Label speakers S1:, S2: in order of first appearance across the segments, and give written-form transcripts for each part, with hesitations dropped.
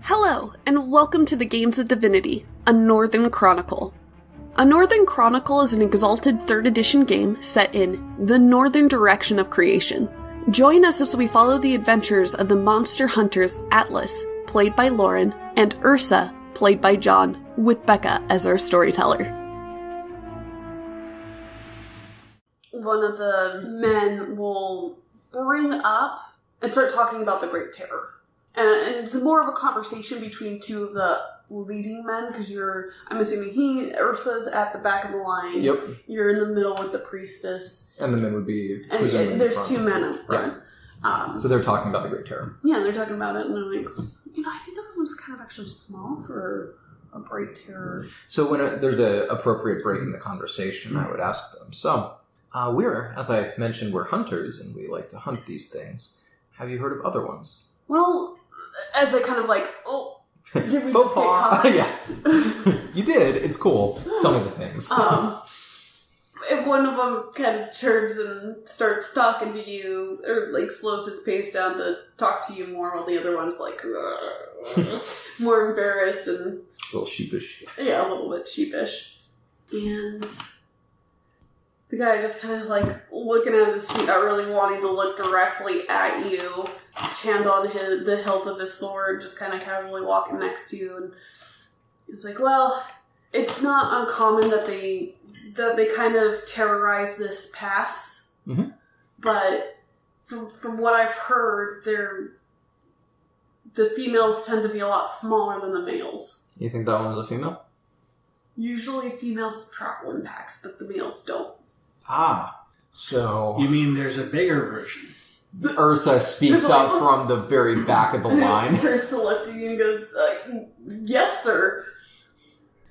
S1: Hello, and welcome to the Games of Divinity, a Northern Chronicle. A Northern Chronicle is an exalted 3rd edition game set in the northern direction of creation. Join us as we follow the adventures of the monster hunters Atlas, played by Lauren, and Ursa, played by John, with Becca as our storyteller. One of the men will bring up and start talking about the Great Terror. And it's more of a conversation between two of the leading men, because I'm assuming Ursa's at the back of the line.
S2: Yep.
S1: You're in the middle with the priestess.
S2: And the men would be...
S1: And there's two men up front.
S2: Yeah. So they're talking about the Great Terror.
S1: Yeah, they're talking about it, and they're like, I think that one was kind of actually small for a Great Terror.
S2: So when there's an appropriate break in the conversation, I would ask them, as I mentioned, we're hunters, and we like to hunt these things. Have you heard of other ones?
S1: Well... As they kind of like, did we
S2: Faux
S1: just get caught?
S2: Yeah. You did. It's cool. Tell me the things.
S1: If one of them kind of turns and starts talking to you, or like slows his pace down to talk to you more, while the other one's like, more embarrassed and...
S2: A little sheepish.
S1: Yeah, a little bit sheepish. And the guy just kind of like looking at his feet, not really wanting to look directly at you, hand on the hilt of his sword, just kind of casually walking next to you, and it's like, well, it's not uncommon that they kind of terrorize this pass, but from what I've heard, the females tend to be a lot smaller than the males.
S2: You think that one was a female?
S1: Usually females travel in packs, but the males don't.
S2: So...
S3: You mean there's a bigger version?
S2: Ursa speaks up from the very back of the line.
S1: Turns to look at you and goes, yes, sir.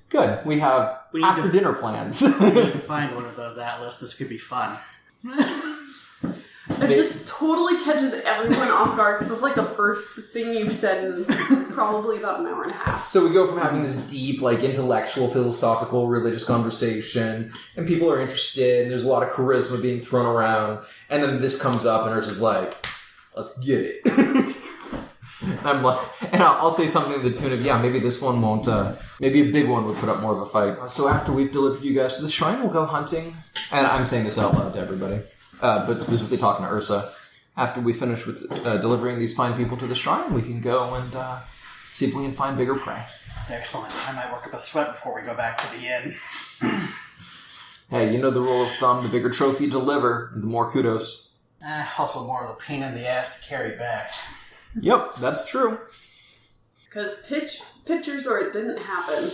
S2: Good. We have after dinner plans.
S3: We need to find one of those, Atlas. This could be fun.
S1: It just totally catches everyone off guard, because it's like the first thing you've said in probably about an hour and a half.
S2: So we go from having this deep, intellectual, philosophical, religious conversation, and people are interested, and there's a lot of charisma being thrown around, and then this comes up, and Ursa's like, let's get it. And I'll say something to the tune of, maybe this one won't, maybe a big one would put up more of a fight. So after we've delivered you guys to the shrine, we'll go hunting. And I'm saying this out loud to everybody. But specifically talking to Ursa. After we finish with delivering these fine people to the shrine, we can go and see if we can find bigger prey.
S3: Excellent. I might work up a sweat before we go back to the inn.
S2: Hey, you know the rule of thumb, the bigger trophy you deliver, the more kudos.
S3: Also more of a pain in the ass to carry back.
S2: Yep, that's true.
S1: Because pictures or it didn't happen.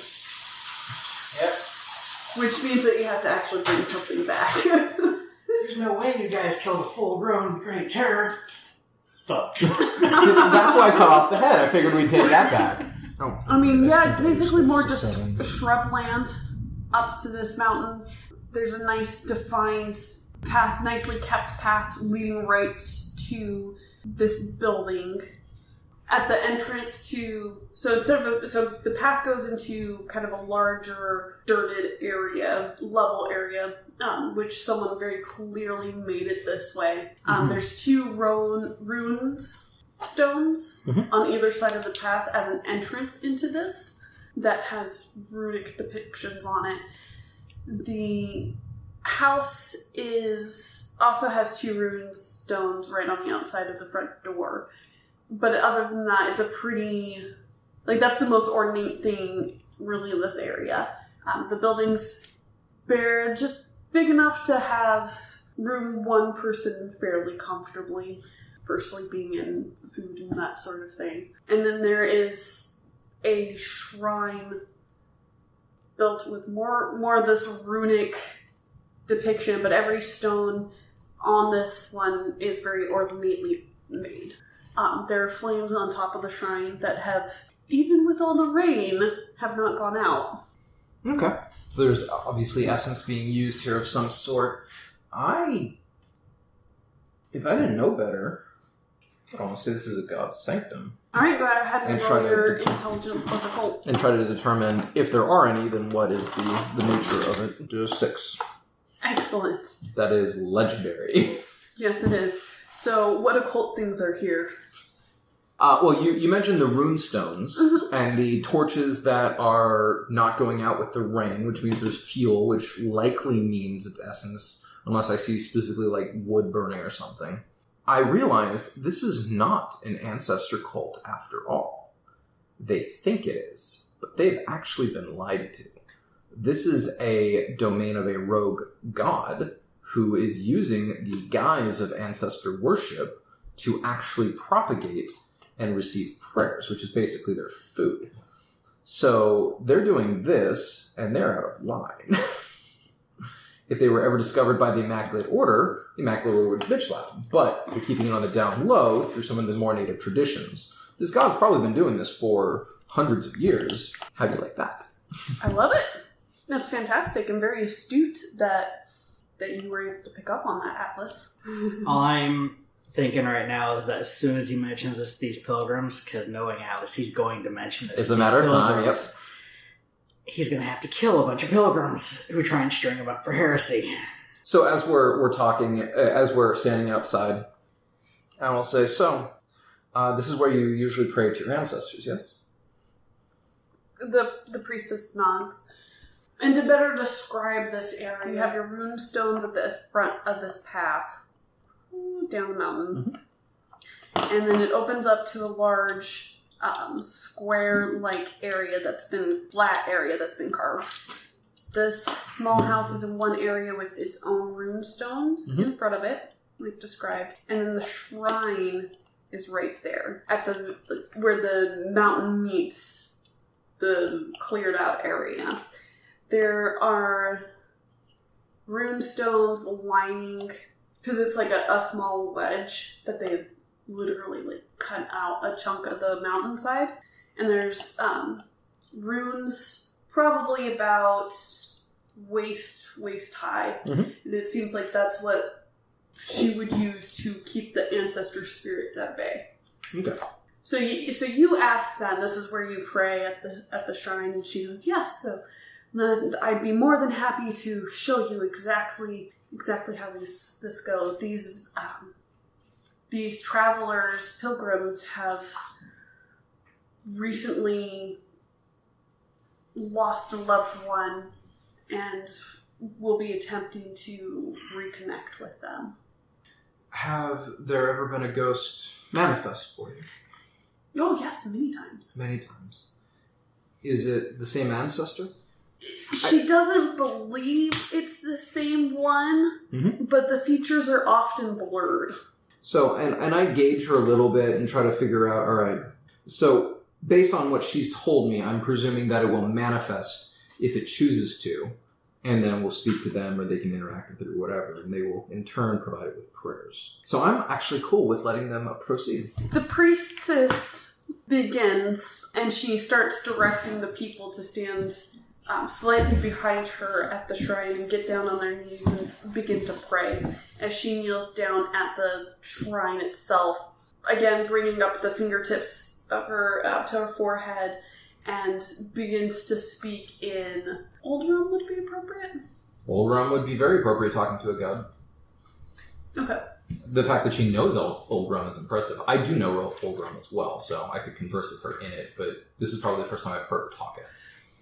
S3: Yep.
S1: Which means that you have to actually bring something back.
S3: There's no way you guys killed a full-grown Great Terror. Fuck.
S2: That's why I cut off the head. I figured we'd take that back.
S1: Oh, I mean, it's basically more just shrubland up to this mountain. There's a nice defined path, nicely kept path leading right to this building. At the entrance to... So the path goes into kind of a larger dirted area, level area, which someone very clearly made it this way. There's two runes stones on either side of the path as an entrance into this that has runic depictions on it. The house also has two rune stones right on the outside of the front door. But other than that, it's a pretty... that's the most ornate thing, really, in this area. The building's just big enough to have room one person fairly comfortably for sleeping and food and that sort of thing. And then there is a shrine built with more of this runic depiction, but every stone on this one is very ornately made. There are flames on top of the shrine that have, even with all the rain, have not gone out.
S2: Okay. So there's obviously essence being used here of some sort. If I didn't know better, I want to say this is a god's sanctum.
S1: Alright, go ahead and roll your intelligence plus occult.
S2: And try to determine, if there are any, then what is the nature of it. Do a 6.
S1: Excellent.
S2: That is legendary.
S1: Yes, it is. So, what occult things are here?
S2: Well, you mentioned the rune stones and the torches that are not going out with the rain, which means there's fuel, which likely means it's essence, unless I see specifically like wood burning or something. I realize this is not an ancestor cult after all. They think it is, but they've actually been lied to. This is a domain of a rogue god who is using the guise of ancestor worship to actually propagate and receive prayers, which is basically their food. So they're doing this, and they're out of line. If they were ever discovered by the Immaculate Order would bitch slap them. But they're keeping it on the down low through some of the more native traditions. This god's probably been doing this for hundreds of years. How do you like that?
S1: I love it. That's fantastic and very astute that you were able to pick up on that, Atlas.
S3: All I'm thinking right now is that as soon as he mentions these pilgrims, because knowing Atlas, he's going to mention this.
S2: It's a matter of time, yep.
S3: He's going to have to kill a bunch of pilgrims who try and string him up for heresy.
S2: So as we're talking, as we're standing outside, I will say, this is where you usually pray to your ancestors, yes?
S1: The priestess nods. And to better describe this area, you have your rune stones at the front of this path, down the mountain. And then it opens up to a large square-like flat area that's been carved. This small house is in one area with its own rune stones in front of it, like described. And then the shrine is right there, at where the mountain meets the cleared out area. There are rune stones lining, because it's like a small ledge that they've literally like cut out a chunk of the mountainside. And there's runes probably about waist high. And it seems like that's what she would use to keep the ancestor spirits at bay.
S2: Okay.
S1: So you ask them, this is where you pray at the shrine, and she goes, yes, so then I'd be more than happy to show you exactly how this goes. These travelers, pilgrims, have recently lost a loved one and will be attempting to reconnect with them.
S2: Have there ever been a ghost manifest for you?
S1: Oh, yes, many times.
S2: Many times. Is it the same ancestor?
S1: She doesn't believe it's the same one, but the features are often blurred.
S2: So, and I gauge her a little bit and try to figure out, all right, so based on what she's told me, I'm presuming that it will manifest if it chooses to, and then we'll speak to them or they can interact with it or whatever, and they will in turn provide it with prayers. So I'm actually cool with letting them proceed.
S1: The priestess begins, and she starts directing the people to stand slightly behind her at the shrine and get down on their knees and begin to pray. As she kneels down at the shrine itself, again bringing up the fingertips of her to her forehead, and begins to speak in Old Realm would be appropriate?
S2: Old Realm would be very appropriate talking to a god.
S1: Okay.
S2: The fact that she knows Old Realm is impressive. I do know Old Realm as well, so I could converse with her in it, but this is probably the first time I've heard her talk it.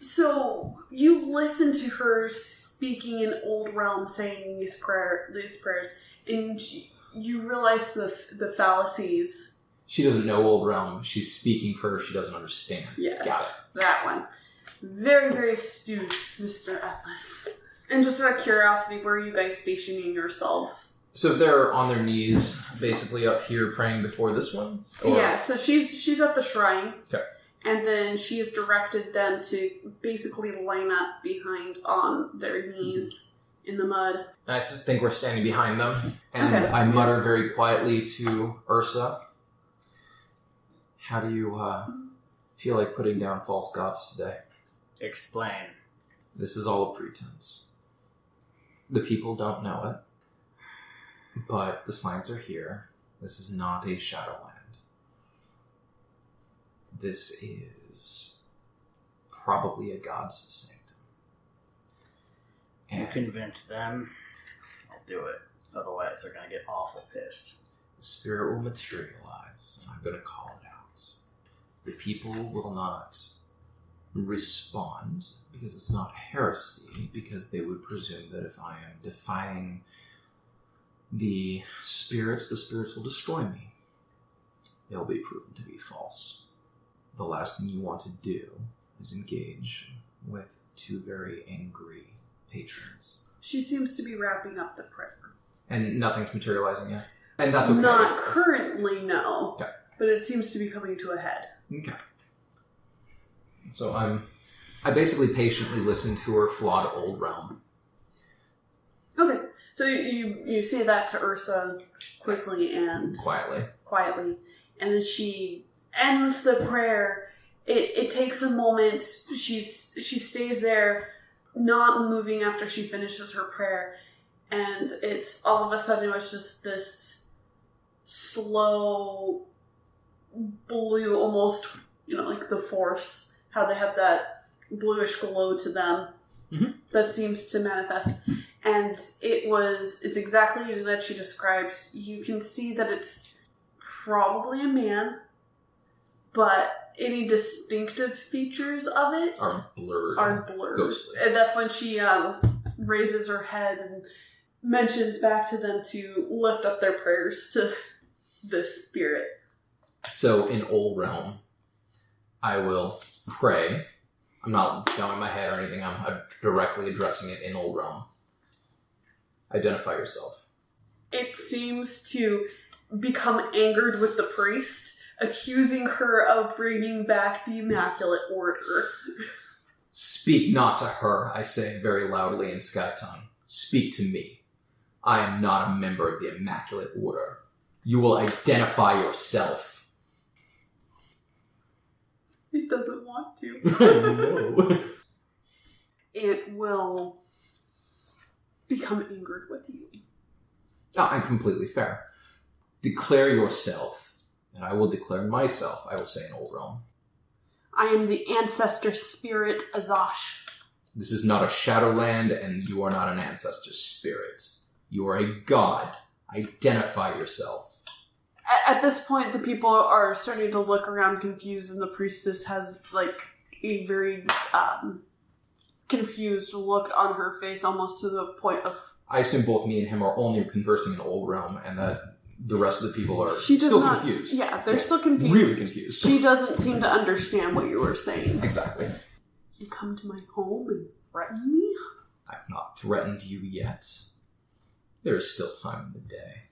S2: So you listen to her speaking in Old Realm, saying these prayers, and you realize the fallacies. She doesn't know Old Realm. She's speaking prayers she doesn't understand. Yes, got it. That one. Very, very astute, Mr. Atlas. And just out of curiosity, where are you guys stationing yourselves? So they're on their knees, basically up here praying before this one? Or? Yeah, so she's at the shrine. Okay. And then she has directed them to basically line up behind on their knees in the mud. I think we're standing behind them. And okay. I mutter very quietly to Ursa. How do you feel like putting down false gods today? Explain. This is all a pretense. The people don't know it. But the signs are here. This is not a Shadowland. This is probably a god's sanctum. And you convince them, I'll do it. Otherwise, they're going to get awful pissed. The spirit will materialize, and I'm going to call it out. not. The people will not respond because it's not heresy, because they would presume that if I am defying the spirits will destroy me. They'll be proven to be false. The last thing you want to do is engage with two very angry patrons.
S1: She seems to be wrapping up the prayer.
S2: And nothing's materializing yet? And that's okay.
S1: Not currently, no.
S2: Okay.
S1: But it seems to be coming to a head.
S2: Okay. So I basically patiently listen to her flawed old realm.
S1: Okay. So you say that to Ursa quickly and... Quietly. And then she ends the prayer. It takes a moment. She stays there, not moving after she finishes her prayer. And it's all of a sudden it was just this slow blue, almost, like the Force, how they have that bluish glow to them that seems to manifest. And it's exactly that she describes. You can see that it's probably a man, but any distinctive features of it
S2: are blurred. Ghostly.
S1: And that's when she raises her head and mentions back to them to lift up their prayers to this spirit.
S2: So in Old Realm, I will pray. I'm not bowing my head or anything. I'm directly addressing it in Old Realm. Identify yourself.
S1: It seems to become angered with the priest, accusing her of bringing back the Immaculate Order.
S2: Speak not to her, I say very loudly in Sky Tongue. Speak to me. I am not a member of the Immaculate Order. You will identify yourself.
S1: It doesn't want to.
S2: No.
S1: It will become angered with you.
S2: Oh, I'm completely fair. Declare yourself, and I will declare myself, I will say in Old Realm.
S1: I am the ancestor spirit Azash.
S2: This is not a Shadowland, and you are not an ancestor spirit. You are a god. Identify yourself.
S1: At this point, the people are starting to look around confused, and the priestess has, a very confused look on her face, almost to the point of...
S2: I assume both me and him are only conversing in Old Realm, and that the rest of the people are still confused.
S1: Yeah, they're still confused.
S2: Really confused.
S1: She doesn't seem to understand what you were saying.
S2: Exactly.
S1: You come to my home and threaten me?
S2: I've not threatened you yet. There is still time in the day.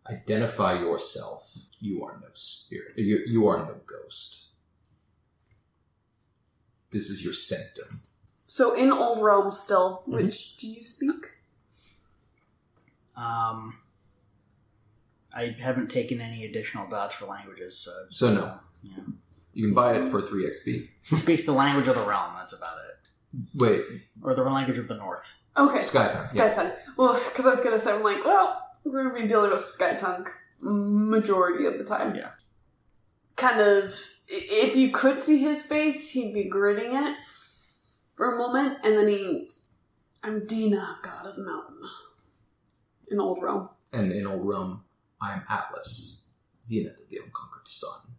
S2: Identify yourself. You are no spirit. You are no ghost. This is your sanctum.
S1: So in Old Rome still, which do you speak?
S3: I haven't taken any additional dots for languages,
S2: so no.
S3: Yeah.
S2: You can buy it for 3 XP.
S3: He speaks the language of the realm, that's about it.
S2: Wait.
S3: Or the language of the north.
S1: Okay.
S2: Skytongue.
S1: Skytongue. Well, because I was going to say, we're going to be dealing with Skytongue majority of the time.
S3: Yeah.
S1: Kind of, if you could see his face, he'd be gritting it for a moment, and then I'm Dina, god of the mountain. In Old Rome.
S2: And in Old Rome, I am Atlas, Zenith of the unconquered sun.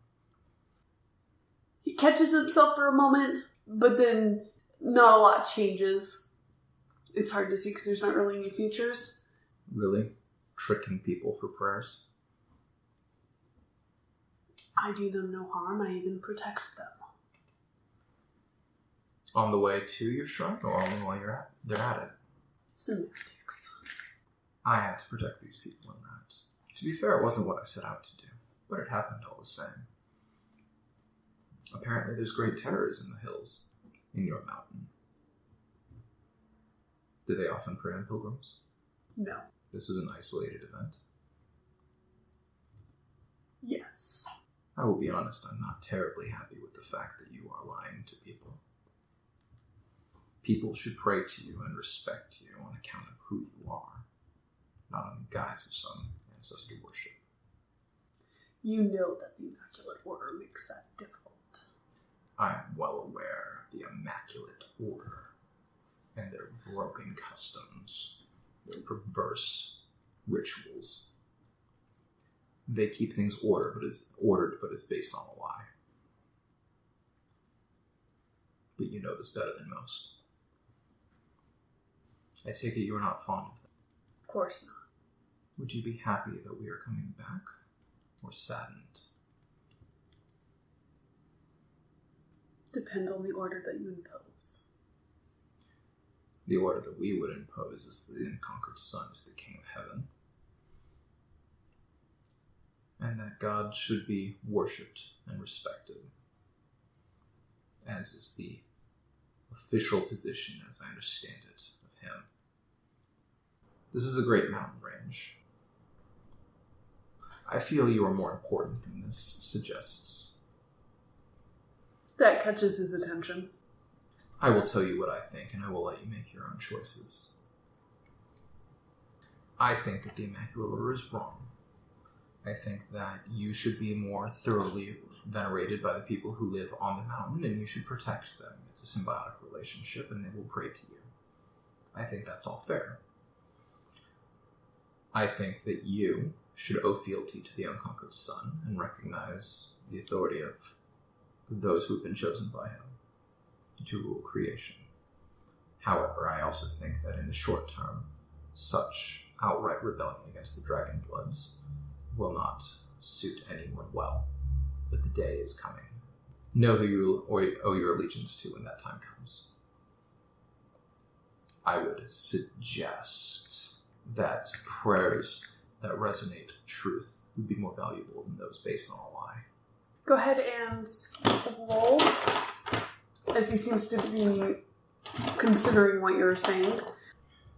S1: He catches himself for a moment, but then not a lot changes. It's hard to see because there's not really any features.
S2: Really? Tricking people for prayers?
S1: I do them no harm, I even protect them.
S2: On the way to your shrine, or only while they're at it?
S1: Semantics.
S2: I had to protect these people in that. To be fair, it wasn't what I set out to do, but it happened all the same. Apparently there's great terrors in the hills, in your mountain. Do they often prey on pilgrims?
S1: No.
S2: This was an isolated event.
S1: Yes.
S2: I will be honest, I'm not terribly happy with the fact that you are lying to people. People should pray to you and respect you on account of who you are, not on the guise of some ancestor worship.
S1: You know that the Immaculate Order makes that difficult.
S2: I am well aware of the Immaculate Order and their broken customs, their perverse rituals. they keep things ordered, but it's based on a lie. But you know this better than most. I take it you are not fond of them.
S1: Of course not.
S2: Would you be happy that we are coming back, or saddened?
S1: Depends on the order that you impose.
S2: The order that we would impose is that the unconquered sun is the king of heaven, and that God should be worshipped and respected, as is the official position, as I understand it, of him. This is a great mountain range. I feel you are more important than this suggests.
S1: That catches his attention.
S2: I will tell you what I think, and I will let you make your own choices. I think that the Immaculate Order is wrong. I think that you should be more thoroughly venerated by the people who live on the mountain, and you should protect them. It's a symbiotic relationship, and they will pray to you. I think that's all fair. I think that you should owe fealty to the unconquered sun and recognize the authority of those who have been chosen by him to rule creation. However, I also think that in the short term, such outright rebellion against the Dragon Bloods will not suit anyone well. But the day is coming. Know who you owe your allegiance to when that time comes. I would suggest that prayers that resonate with truth would be more valuable than those based on a lie.
S1: Go ahead and roll, as he seems to be considering what you're saying.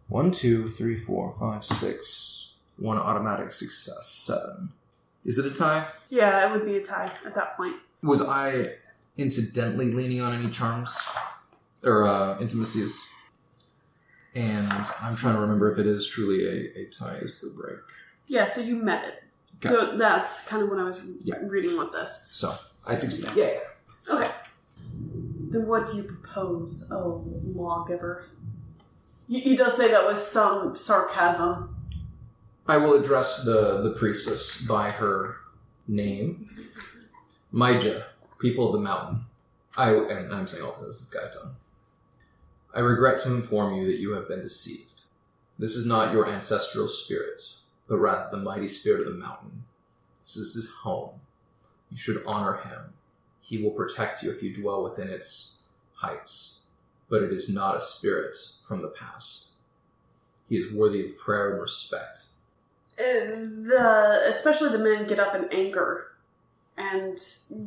S2: 1, 2, 3, 4, 5, 6. 1 automatic success. 7. Is it a tie?
S1: Yeah, it would be a tie at that point.
S2: Was I incidentally leaning on any charms? Or intimacies? And I'm trying to remember if it is truly a tie is the break.
S1: Yeah, so you met it.
S2: Okay.
S1: So that's kind of when I was reading with this.
S2: So, I succeed. Yeah.
S1: Okay. Then what do you propose, oh lawgiver? He does say that with some sarcasm.
S2: I will address the priestess by her name. Maija, people of the mountain. And I'm saying all this is Gaitan. I regret to inform you that you have been deceived. This is not your ancestral spirit, but rather the mighty spirit of the mountain. This is his home. You should honor him. He will protect you if you dwell within its heights, but it is not a spirit from the past. He is worthy of prayer and respect.
S1: Especially the men get up in anger and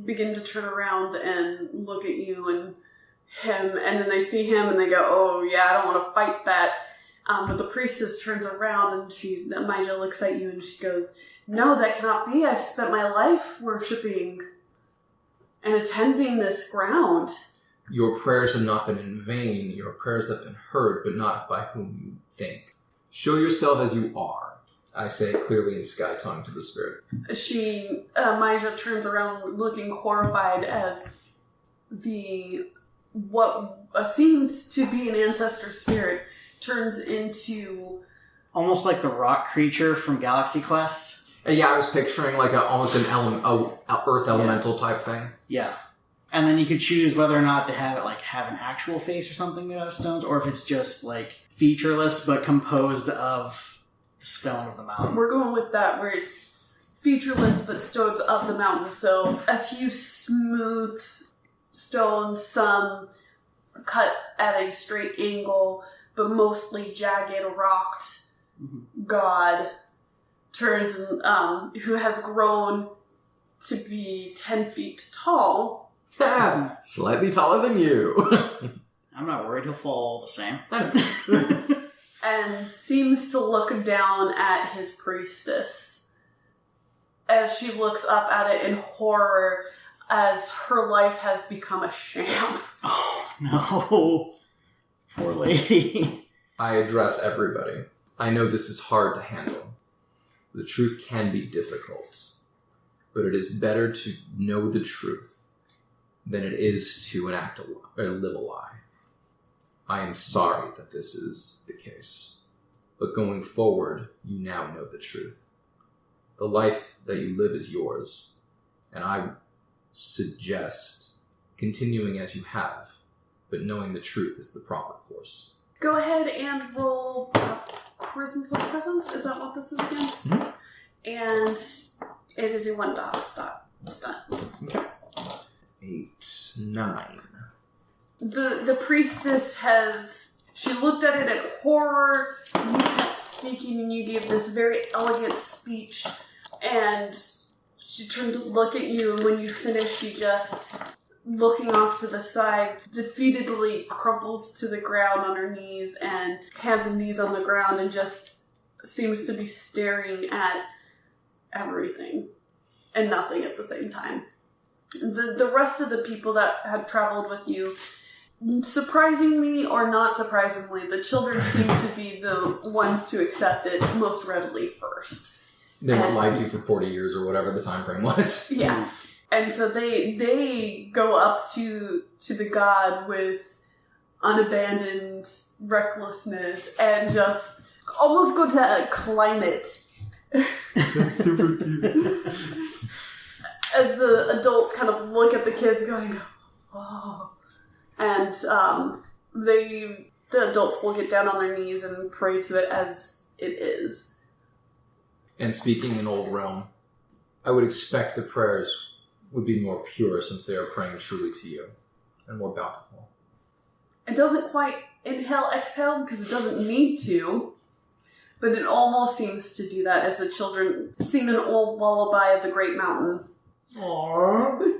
S1: begin to turn around and look at you and him, and then they see him and they go, oh yeah, I don't want to fight that. But the priestess turns around and Maija looks at you and she goes, no, that cannot be. I've spent my life worshipping and attending this ground.
S2: Your prayers have not been in vain. Your prayers have been heard, but not by whom you think. Show yourself as you are. I say it clearly in sky tongue to the spirit.
S1: Maija turns around looking horrified as what seemed to be an ancestor spirit turns into...
S3: almost like the rock creature from Galaxy Quest.
S2: Yeah, I was picturing like almost an earth elemental type thing.
S3: Yeah. And then you could choose whether or not to have it have an actual face or something made out of stones, or if it's just featureless but composed of the stone of the mountain.
S1: We're going with that, where it's featureless but stones of the mountain. So a few smooth stones, some cut at a straight angle, but mostly jagged, rocked. God turns, who has grown to be 10 feet tall.
S2: Slightly taller than you.
S3: I'm not worried, he'll fall the same.
S1: And seems to look down at his priestess as she looks up at it in horror as her life has become a sham.
S3: Oh, no. Poor lady.
S2: I address everybody. I know this is hard to handle. The truth can be difficult, but it is better to know the truth than it is to enact or live a lie. I am sorry that this is the case, but going forward, you now know the truth. The life that you live is yours, and I suggest continuing as you have, but knowing the truth is the proper course.
S1: Go ahead and roll charisma plus presence. Is that what this is again?
S2: Mm-hmm.
S1: And it is a 1 stunt.
S2: Okay. 8, 9.
S1: The priestess she looked at it at horror. You kept speaking and you gave this very elegant speech, and she turned to look at you, and when you finished, she just, looking off to the side, defeatedly crumples to the ground on her knees and hands and knees on the ground and just seems to be staring at everything and nothing at the same time. The rest of the people that had traveled with you, surprisingly or not surprisingly, the children seem to be the ones to accept it most readily first.
S2: They weren't lied to for 40 years or whatever the time frame was.
S1: Yeah. And so they go up to the god with unabandoned recklessness and just almost go to climb it.
S2: That's super cute.
S1: As the adults kind of look at the kids going, oh. And the adults will get down on their knees and pray to it as it is.
S2: And speaking in Old Realm, I would expect the prayers would be more pure since they are praying truly to you, and more bountiful.
S1: It doesn't quite inhale, exhale, because it doesn't need to, but it almost seems to do that as the children sing an old lullaby of the Great Mountain.
S2: Aww.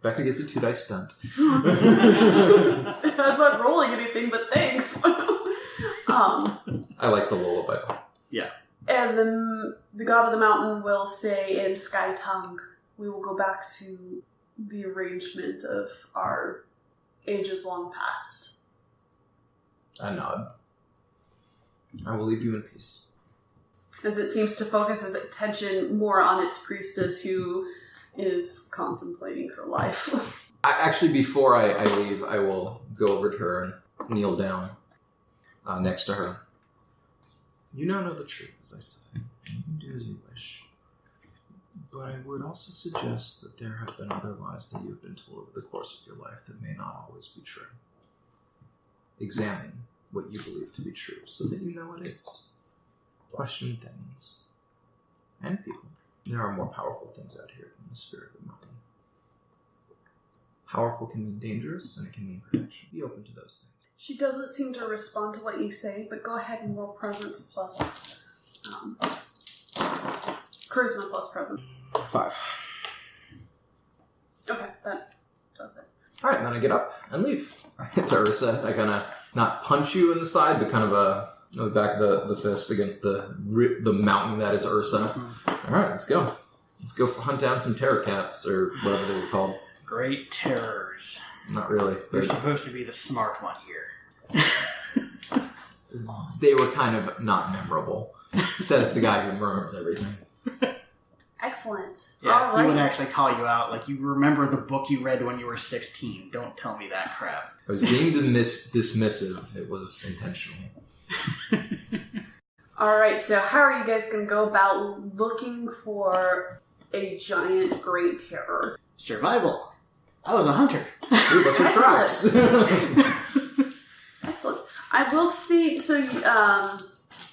S2: Becca gets a 2-dice stunt.
S1: I'm not rolling anything, but thanks.
S2: I like the lullaby.
S3: Yeah.
S1: And then the god of the mountain will say in Sky tongue, we will go back to the arrangement of our ages long past.
S2: I nod. I will leave you in peace.
S1: As it seems to focus its attention more on its priestess who is contemplating her life.
S2: Actually, before I leave, I will go over to her and kneel down next to her. You now know the truth, as I say. You can do as you wish. But I would also suggest that there have been other lies that you have been told over the course of your life that may not always be true. Examine what you believe to be true so that you know it is. Question things. And people. There are more powerful things out here than the spirit of the mountain. Powerful can mean dangerous, and it can mean protection. Be open to those things.
S1: She doesn't seem to respond to what you say, but go ahead and roll presence plus charisma plus presence.
S2: 5.
S1: Okay, that does it.
S2: Alright, then I get up and leave. I hit to Ursa. I kind of, not punch you in the side, but kind of the back of the fist against the mountain that is Ursa. Mm-hmm. Alright, let's go. Let's go hunt down some terror cats, or whatever they were called.
S3: Great terrors.
S2: Not really.
S3: You're supposed to be the smart one here.
S2: They were kind of not memorable, says the guy who murmurs everything.
S1: Excellent.
S3: Yeah,
S1: all right.
S3: He would actually call you out. Like, you remember the book you read when you were 16. Don't tell me that crap.
S2: I was being dismissive. It was intentional.
S1: Alright, so how are you guys going to go about looking for a giant great terror?
S3: Survival. I was a hunter.
S2: We look for tracks.
S1: Excellent. I will state, so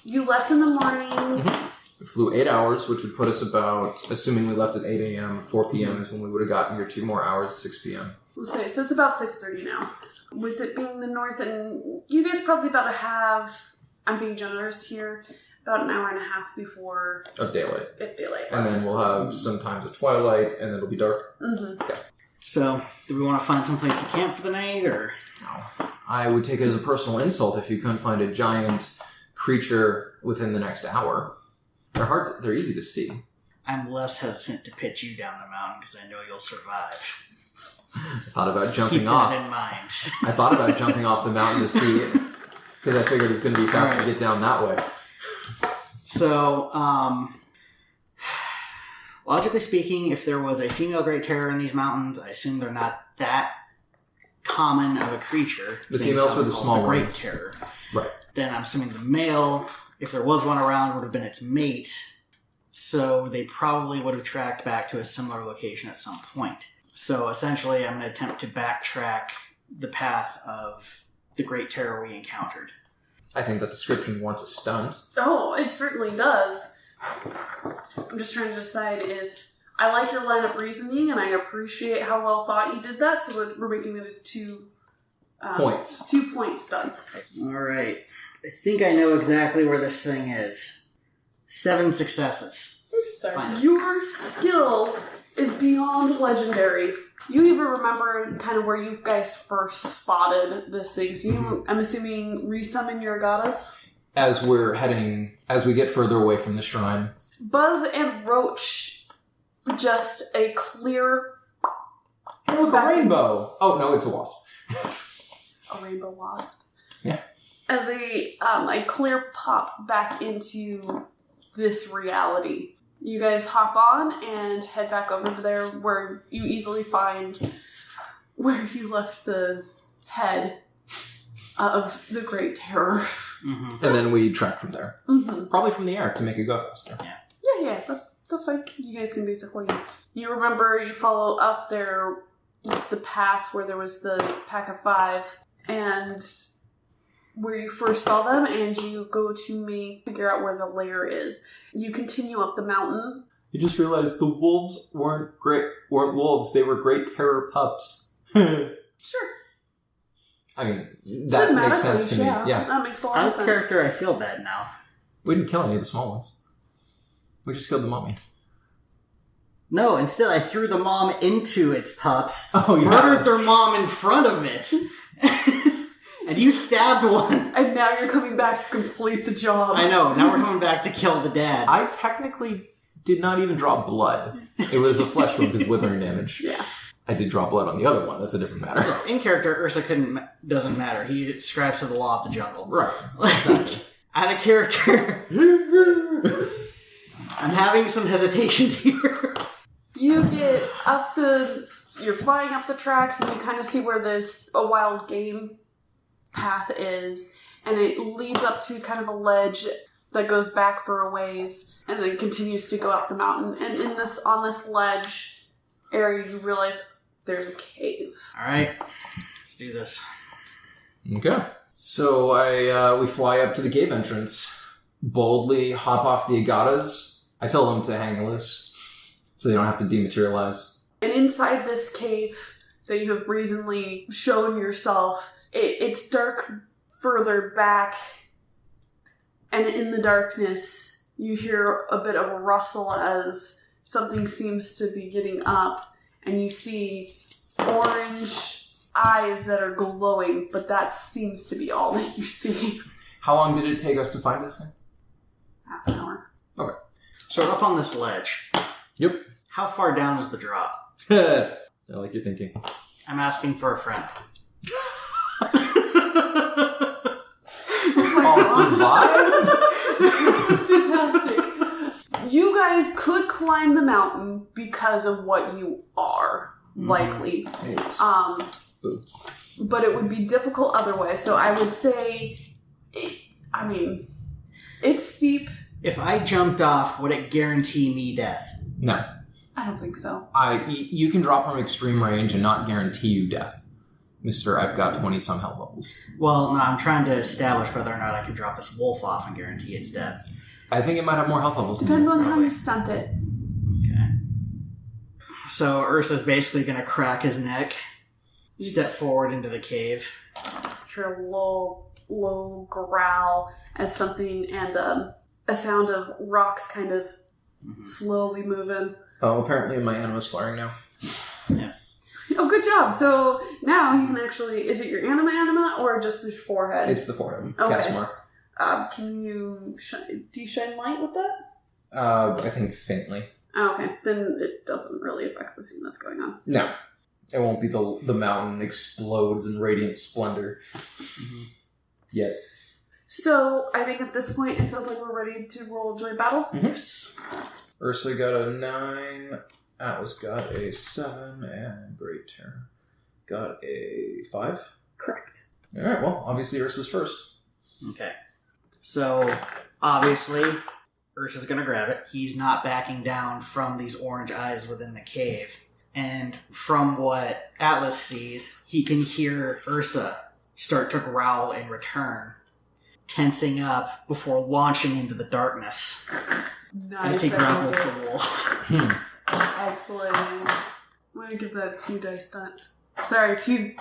S1: you left in the morning.
S2: Mm-hmm. We flew 8 hours, which would put us about, assuming we left at 8 a.m., 4 p.m. is when we would have gotten here 2 more hours, 6 p.m.
S1: We'll say, so it's about 6:30 now. With it being the north, and you guys probably about have, I'm being generous here, about an hour and a half before...
S2: Of daylight.
S1: If daylight.
S2: And then we'll have sometimes at twilight, and then it'll be dark.
S1: Mm-hmm.
S2: Okay.
S3: So, do we want to find someplace to camp for the night, or...?
S2: No. I would take it as a personal insult if you couldn't find a giant creature within the next hour. They're easy to see.
S3: I'm less hesitant to pitch you down the mountain because I know you'll survive.
S2: I thought about jumping
S3: off. Keep that
S2: off.
S3: in mind.
S2: I thought about jumping off the mountain to see it, because I figured it's going to be faster to get down that way.
S3: So, logically speaking, if there was a female great terror in these mountains, I assume they're not that common of a creature.
S2: The females were the small
S3: ones. Great
S2: ones.
S3: terror.
S2: Right.
S3: Then I'm assuming the male, if there was one around, would have been its mate. So they probably would have tracked back to a similar location at some point. So essentially, I'm going to attempt to backtrack the path of the Great Terror we encountered.
S2: I think that description warrants a stunt.
S1: Oh, it certainly does. I'm just trying to decide if I like your line of reasoning, and I appreciate how well thought you did that, so that we're making it a 2
S2: Points.
S1: 2-point stunt.
S3: Alright. I think I know exactly where this thing is. 7 successes.
S1: Sorry.
S3: Fine.
S1: Your skill is beyond legendary. You even remember kind of where you guys first spotted this thing. So you, I'm assuming, resummon your goddess?
S2: As we get further away from the shrine.
S1: Buzz and Roach, just a clear...
S2: Hey, look, a rainbow! Oh, no, it's a wasp.
S1: A rainbow wasp.
S2: Yeah.
S1: As a clear pop back into this reality. You guys hop on and head back over to there where you easily find where you left the head of the Great Terror.
S3: Mm-hmm.
S2: And then we track from there.
S1: Mm-hmm.
S2: Probably from the air to make it go faster.
S1: Yeah, that's fine. You guys can basically... You remember you follow up there the path where there was the pack of 5 and where you first saw them, and you go to figure out where the lair is. You continue up the mountain.
S2: You just realized the wolves weren't wolves, they were Great Terror pups.
S1: Sure.
S2: I mean, that makes sense to me. Yeah.
S1: That makes a lot of
S3: As a
S1: sense.
S3: character, I feel bad now.
S2: We didn't kill any of the small ones. We just killed the mummy.
S3: No, instead I threw the mom into its pups,
S2: Oh, yeah.
S3: murdered their mom in front of it, and you stabbed one.
S1: And now you're coming back to complete the job.
S3: I know, now we're coming back to kill the dad.
S2: I technically did not even draw blood. It was a flesh wound because withering damage.
S1: Yeah.
S2: I did draw blood on the other one. That's a different matter.
S3: In character, Ursa doesn't matter. He subscribes to the law of the jungle.
S2: Right.
S3: Like, out of character. I'm having some hesitations here.
S1: You get up you're flying up the tracks, and you kind of see where a wild game path is, and it leads up to kind of a ledge that goes back for a ways, and then continues to go up the mountain. And on this ledge area, you realize there's a cave.
S3: Alright, let's do this.
S2: Okay. So we fly up to the cave entrance, boldly hop off the agatas. I tell them to hang loose so they don't have to dematerialize.
S1: And inside this cave that you have recently shown yourself, it's dark further back, and in the darkness you hear a bit of a rustle as something seems to be getting up, and you see orange eyes that are glowing, but that seems to be all that you see.
S2: How long did it take us to find this thing?
S1: Half an hour.
S2: Okay.
S3: So we're up on this ledge.
S2: Yep.
S3: How far down is the drop?
S2: I like your thinking.
S3: I'm asking for a friend.
S1: That's fantastic. You guys could climb the mountain because of what you are, likely. But it would be difficult otherwise. So I would say, it's steep.
S3: If I jumped off, would it guarantee me death?
S2: No.
S1: I don't think so.
S2: You can drop from extreme range and not guarantee you death. Mister, I've got 20-some health levels.
S3: Well, no, I'm trying to establish whether or not I can drop this wolf off and guarantee its death.
S2: I think it might have more health levels
S1: Depends
S2: than
S1: on how you stunt it.
S3: Okay. So Ursa's basically going to crack his neck, step forward into the cave.
S1: Hear a low growl as something, and a sound of rocks kind of slowly moving.
S2: Oh, apparently my anima's firing now.
S3: Yeah.
S1: Oh, good job. So now you can actually... Is it your anima or just the forehead?
S2: It's the forehead.
S1: Okay.
S2: Cast mark.
S1: Can you... do you shine light with that?
S2: I think faintly.
S1: Oh, okay. Then it doesn't really affect the scene that's going on.
S2: No. It won't be the mountain explodes in radiant splendor. Yet.
S1: So, I think at this point, it sounds like we're ready to roll Joy Battle.
S2: Yes. Ursa got a 9, Atlas got a 7, and Great Terror got a 5.
S1: Correct.
S2: Alright, well, obviously Ursa's first.
S3: Okay. So, obviously, Ursa's going to grab it. He's not backing down from these orange eyes within the cave. And from what Atlas sees, he can hear Ursa start to growl in return, tensing up before launching into the darkness
S1: Nice.
S3: as he grapples the wolf.
S1: Excellent. I'm going to give that a 2 dice dot. Sorry, 2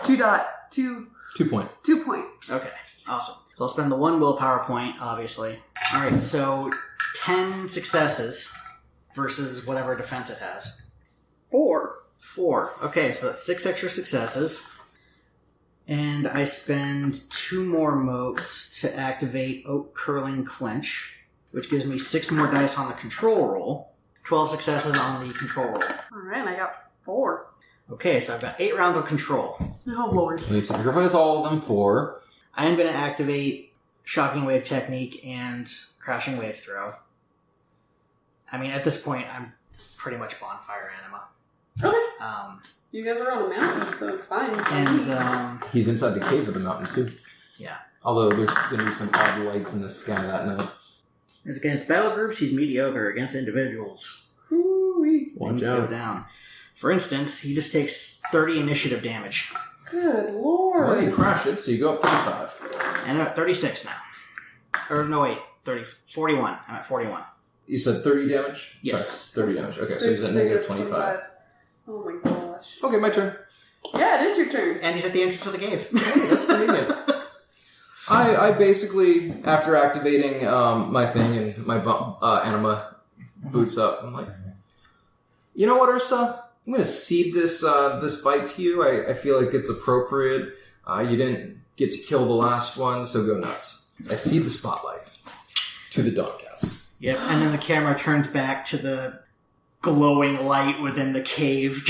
S2: point.
S1: 2 point.
S3: Okay, awesome. So I'll spend the 1 willpower point, obviously. Alright, so 10 successes versus whatever defense it has.
S1: 4.
S3: 4. Okay, so that's 6 extra successes. And I spend 2 more motes to activate Oak Curling Clinch, which gives me 6 more dice on the control roll. 12 successes on the control roll.
S1: Alright, I got 4.
S3: Okay, so I've got 8 rounds of control.
S1: Oh, Lord.
S2: And you sacrifice all of them for...
S3: I am going to activate Shocking Wave Technique and Crashing Wave Throw. I mean, at this point, I'm pretty much Bonfire Anima.
S1: Okay. You guys are on a mountain, so it's fine.
S3: And,
S2: He's inside the cave of the mountain, too.
S3: yeah.
S2: Although there's going to be some odd lights in the sky that night.
S3: As against battle groups, he's mediocre. Against individuals,
S1: Hoo-wee.
S2: Watch
S3: things go
S2: out.
S3: down. For instance, he just takes 30 initiative damage.
S1: Good
S2: Well,
S1: Lord.
S2: you crash it, so you go up 35.
S3: And I'm at 36 now. Or, no, wait. 41. I'm at 41.
S2: You said 30 damage?
S3: Yes.
S2: Sorry, 30 damage. Okay, so he's at negative 25.
S1: Oh my gosh.
S2: Okay, my turn.
S1: Yeah, it is your turn.
S3: And he's at the entrance of the cave.
S2: Hey, that's convenient. I basically, after activating my thing and my anima boots up, I'm like, you know what, Ursa? I'm going to cede this fight to you. I feel like it's appropriate. You didn't get to kill the last one, so go nuts. I cede the spotlight to the Dawncast.
S3: Yep, and then the camera turns back to the glowing light within the cave.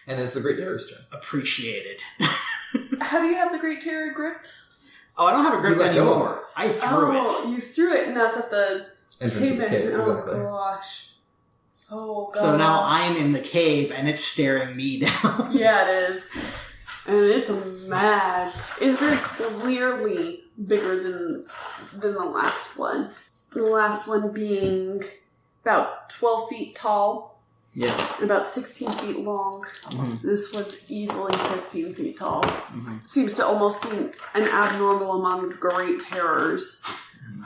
S2: And it's the Great Terror's turn.
S3: Appreciated.
S1: How do you have the Great Terror gripped?
S3: Oh, I don't have a grip
S2: You let go.
S3: anymore. I threw it.
S1: You threw it, and now it's at the
S2: Entrance of the cave, exactly.
S1: Oh gosh. Oh gosh.
S3: So now I'm in the cave and it's staring me down.
S1: Yeah, it is. And it's mad. It's very clearly bigger than the last one. The last one being about 12 feet tall
S3: Yeah.
S1: and about 16 feet long.
S3: Mm-hmm.
S1: This one's easily 15 feet tall.
S3: Mm-hmm.
S1: Seems to almost be an abnormal among the Great Terrors.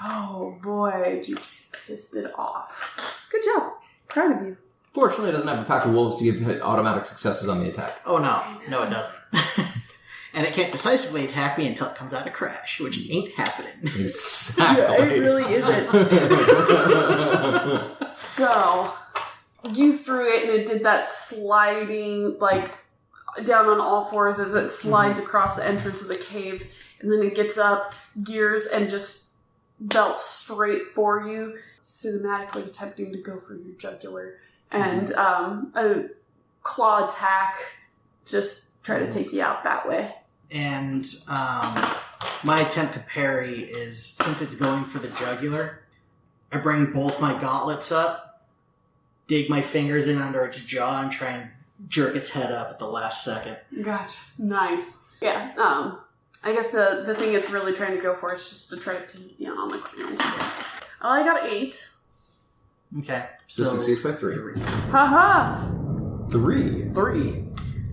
S1: Oh boy, you just pissed it off. Good job. Proud of you.
S2: Fortunately, it doesn't have a pack of wolves to give it automatic successes on the attack.
S3: Oh no. No, it doesn't. And it can't decisively attack me until it comes out of Crash, which ain't happening.
S2: Exactly.
S1: Yeah, it really isn't. So, you threw it and it did that sliding, like, down on all fours as it slides across the entrance of the cave. And then it gets up, gears, and just belts straight for you, cinematically attempting to go for your jugular. And a claw attack, just try to take you out that way.
S3: And my attempt to parry is, since it's going for the jugular, I bring both my gauntlets up, dig my fingers in under its jaw, and try and jerk its head up at the last second.
S1: Gotcha. Nice. Yeah, I guess the thing it's really trying to go for is just to try to pin you down on the ground. Oh, I got 8.
S3: Okay.
S2: So succeeds by 3.
S1: Haha!
S2: 3.
S1: 3.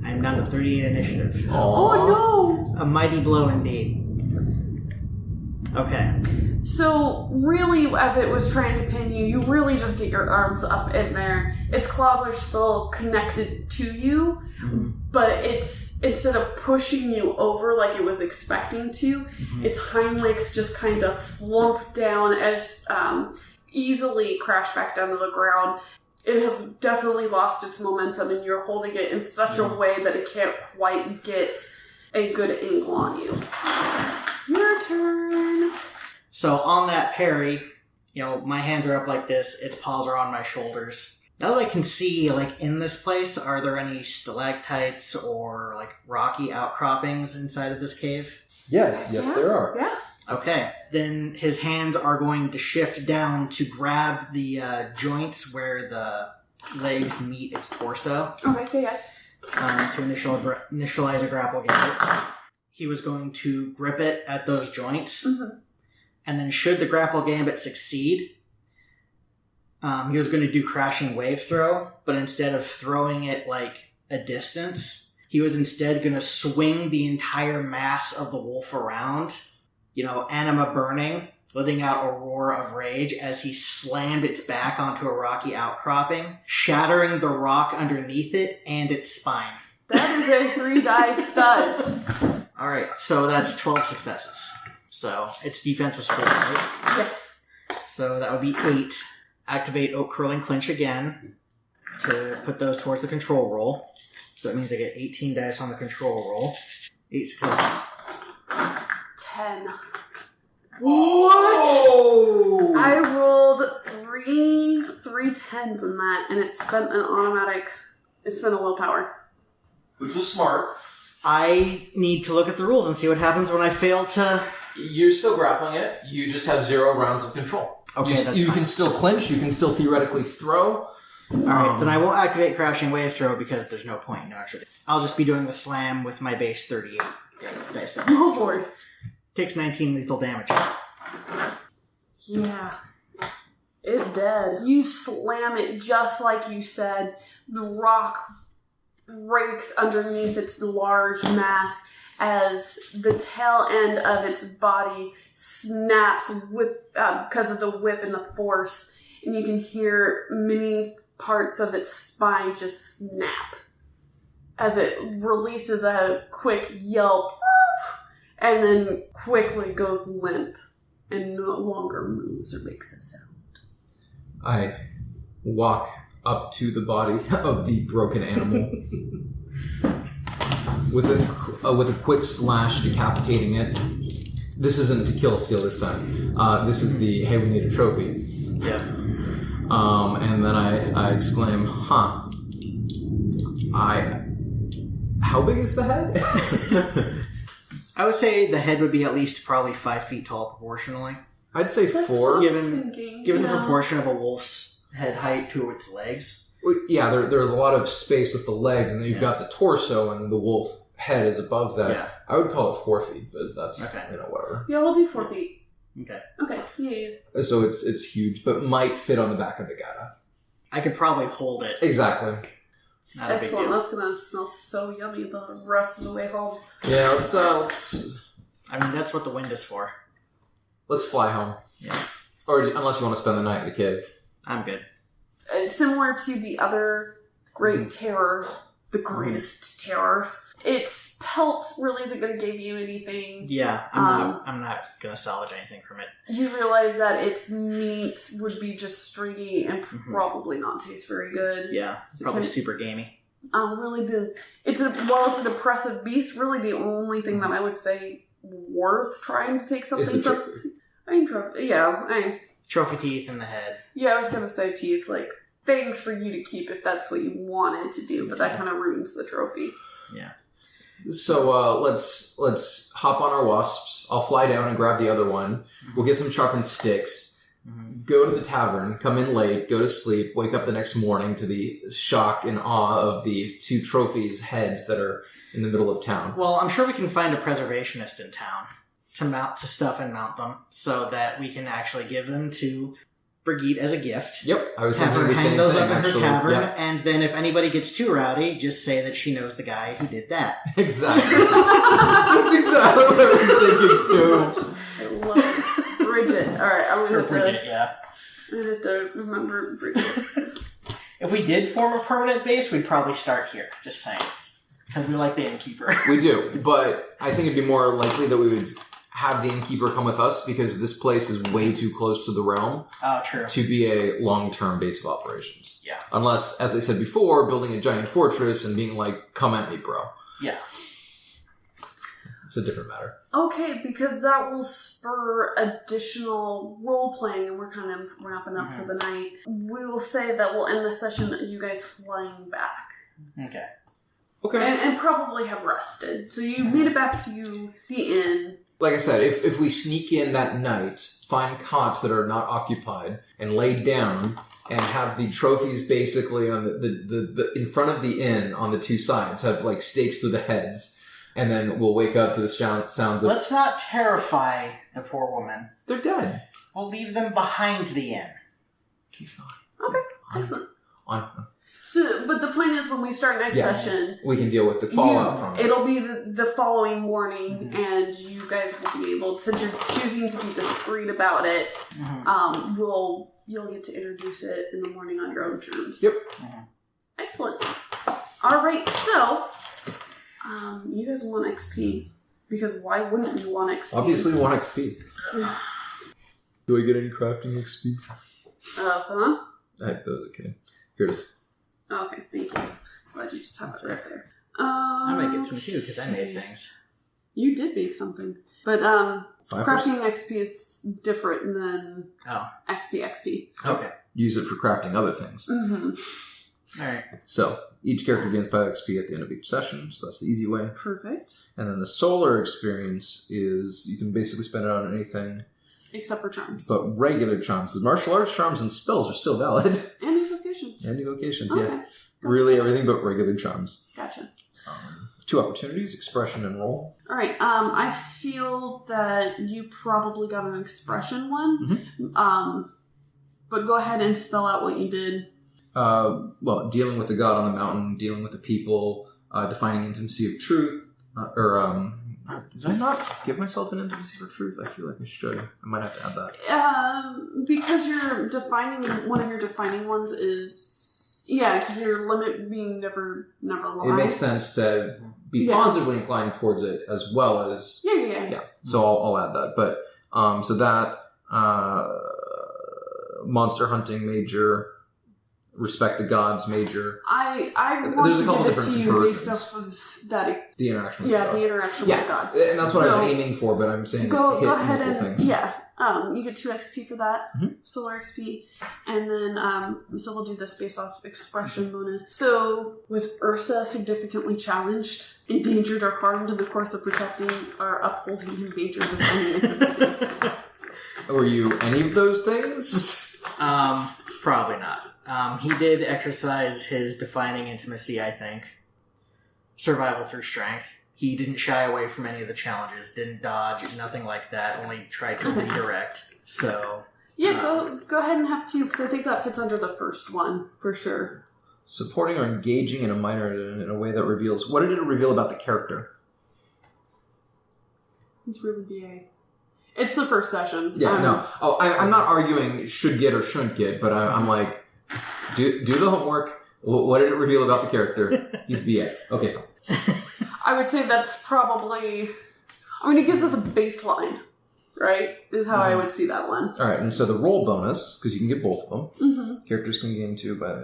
S3: I'm down to 38 initiative.
S1: Oh
S3: A mighty blow indeed. Okay.
S1: no! So, really, as it was trying to pin you, you really just get your arms up in there. Its claws are still connected to you, but it's, instead of pushing you over like it was expecting to, its hind legs just kind of flump down as easily crash back down to the ground. It has definitely lost its momentum, and you're holding it in such a way that it can't quite get a good angle on you. Your turn.
S3: So on that parry, my hands are up like this, its paws are on my shoulders. Now that I can see, in this place, are there any stalactites or, rocky outcroppings inside of this cave?
S2: Yes, there are.
S1: Yeah.
S3: Okay, then his hands are going to shift down to grab the joints where the legs meet its torso.
S1: Okay, yeah.
S3: To initialize a grapple gambit. He was going to grip it at those joints, and then should the grapple gambit succeed, He was going to do crashing wave throw, but instead of throwing it like a distance, he was instead going to swing the entire mass of the wolf around, anima burning, letting out a roar of rage as he slammed its back onto a rocky outcropping, shattering the rock underneath it and its spine.
S1: That is a 3-die stunt.
S3: Alright, so that's 12 successes. So its defense was 4, right?
S1: Yes.
S3: So that would be 8. Activate Oak Curling Clinch again to put those towards the control roll. So that means I get 18 dice on the control roll. 8 successes.
S1: 10.
S2: What?
S1: I rolled three 10s in that, and it spent a willpower.
S2: Which was smart.
S3: I need to look at the rules and see what happens when I fail to...
S2: You're still grappling it. You just have 0 rounds of control.
S3: Okay,
S2: you can still clinch. You can still theoretically throw.
S3: Alright, then I won't activate Crashing Wave Throw because there's no point. No extra. I'll just be doing the slam with my base 38 dice.
S1: Oh, boy.
S3: Takes 19 lethal damage.
S1: Yeah. It did. You slam it just like you said. The rock breaks underneath its large mass as the tail end of its body snaps because of the whip and the force. And you can hear many parts of its spine just snap as it releases a quick yelp and then quickly goes limp and no longer moves or makes a sound.
S2: I walk up to the body of the broken animal with a quick slash, decapitating it. This isn't to kill steal this time. This is the hey, we need a trophy.
S3: Yeah.
S2: And then I exclaim, huh. How big is the head?
S3: I would say the head would be at least probably 5 feet tall proportionally.
S2: I'd say
S1: That's
S2: 4.
S1: what I was thinking,
S3: Given the proportion of a wolf's head height to its legs.
S2: Yeah, there's a lot of space with the legs, and then you've got the torso, and the wolf head is above that.
S3: Yeah.
S2: I would call it 4 feet, but that's, whatever.
S1: Yeah, we'll do 4 feet.
S3: Okay.
S1: Okay, yeah.
S2: So it's huge, but might fit on the back of the Gata.
S3: I could probably hold it.
S2: Exactly.
S3: Not a big
S1: Excellent.
S3: deal.
S1: That's gonna smell so yummy the rest of the way home.
S2: Yeah, let's
S3: I mean, that's what the wind is for.
S2: let's fly home.
S3: Yeah.
S2: Or unless you want to spend the night in the cave.
S3: I'm good.
S1: Similar to the other great terror, the greatest terror. Its pelt really isn't going to give you anything.
S3: Yeah, I'm not going to salvage anything from it.
S1: You realize that its meat would be just stringy and probably not taste very good.
S3: Yeah,
S1: So
S3: probably super gamey.
S1: While it's an oppressive beast, really the only thing that I would say worth trying to take something
S2: Is the
S1: from.
S2: trophy.
S3: Trophy teeth in the head.
S1: I was gonna say teeth, like fangs for you to keep if that's what you wanted to do, but that kind of ruins the trophy.
S3: Yeah.
S2: So let's hop on our wasps. I'll fly down and grab the other one. We'll get some sharpened sticks. Go to the tavern, come in late, go to sleep, wake up the next morning to the shock and awe of the 2 trophies' heads that are in the middle of town.
S3: Well, I'm sure we can find a preservationist in town to mount to stuff and mount them so that we can actually give them to Brigitte as a gift.
S2: Yep, I was
S3: Have
S2: thinking
S3: her
S2: the
S3: hang
S2: same
S3: those
S2: thing,
S3: up in
S2: actually.
S3: her tavern,
S2: Yep.
S3: and then if anybody gets too rowdy, just say that she knows the guy who did that.
S2: Exactly. That's exactly what I was thinking, too.
S1: I love it. Bridget. Alright, I'm gonna have to remember Bridget.
S3: If we did form a permanent base, we'd probably start here. Just saying. Because we like the innkeeper.
S2: We do, but I think it'd be more likely that we would have the innkeeper come with us because this place is way too close to the realm
S3: True.
S2: to be a long-term base of operations.
S3: Yeah.
S2: Unless, as I said before, building a giant fortress and being like, come at me, bro.
S3: Yeah.
S2: It's a different matter.
S1: Okay, because that will spur additional role-playing, and we're kind of wrapping up for the night. We will say that we'll end the session you guys flying back.
S3: Okay.
S2: Okay.
S1: And probably have rested. So you made it back to the inn.
S2: Like I said, if we sneak in that night, find cots that are not occupied, and lay down, and have the trophies basically on the in front of the inn on the 2 sides, have like stakes through the heads, and then we'll wake up to the sounds of...
S3: Let's not terrify the poor woman.
S2: They're dead.
S3: We'll leave them behind the inn.
S2: Okay, fine.
S1: Okay, excellent.
S2: On.
S1: So, but the plan is when we start next session,
S2: we can deal with the fallout from it.
S1: It'll be the following morning, and you guys will be able, since you're choosing to be discreet about it, you'll get to introduce it in the morning on your own terms.
S2: Yep.
S1: Excellent. All right, so you guys want XP because why wouldn't you want XP?
S2: Obviously, we want XP. Do I get any crafting XP? Okay. Here it is.
S1: Okay, thank you. Glad you just have it right there.
S3: I might get some too because I made things.
S1: You did make something, but
S2: 5%?
S1: crafting XP is different than XP.
S3: Okay.
S2: Use it for crafting other things.
S1: Mm-hmm.
S3: All right.
S2: So each character gains 5 XP at the end of each session, so that's the easy way.
S1: Perfect.
S2: And then the solar experience is you can basically spend it on anything
S1: except for charms,
S2: but regular charms. The martial arts charms and spells are still valid.
S1: And evocations.
S2: And evocations,
S1: Okay.
S2: yeah.
S1: Gotcha.
S2: Really everything but regular charms.
S1: Gotcha.
S2: 2 opportunities, expression and roll.
S1: All right. I feel that you probably got an expression one. But go ahead and spell out what you did.
S2: Well, dealing with the god on the mountain, dealing with the people, defining intimacy of truth, did I not give myself an intimacy for truth? I feel like I should. I might have to add that.
S1: Because you're defining, one of your defining ones is, because your limit being never lie.
S2: It makes sense to be positively inclined towards it as well as...
S1: Yeah.
S2: So I'll add that. But, so that, monster hunting major, respect the gods major.
S1: I want
S2: There's
S1: to
S2: a couple
S1: give it to
S2: different
S1: you
S2: conversions.
S1: based off of that.
S2: The interaction with God.
S1: The interaction with God.
S2: And that's what I
S1: So,
S2: was aiming for, but I'm saying
S1: go
S2: hit
S1: ahead
S2: multiple
S1: and
S2: things.
S1: you get 2 XP for that, solar XP, and then so we'll do this based off expression bonus. So was Ursa significantly challenged, endangered, or harmed in the course of protecting or upholding major defending intimacy?
S2: Were you any of those things?
S3: Probably not. He did exercise his defining intimacy, I think. Survival through strength. He didn't shy away from any of the challenges, didn't dodge, nothing like that, only tried to redirect. So...
S1: go ahead and have 2, because I think that fits under the first one, for sure.
S2: Supporting or engaging in a minor in a way that reveals... What did it reveal about the character?
S1: It's really BA. It's the first session.
S2: Yeah, no. Oh, I'm not arguing should get or shouldn't get, but I'm like, do the homework. What did it reveal about the character? He's BA. Okay, fine.
S1: I would say that's probably... it gives us a baseline, right? Is how I would see that one.
S2: All right, and so the roll bonus, because you can get both of them, characters can gain 2 by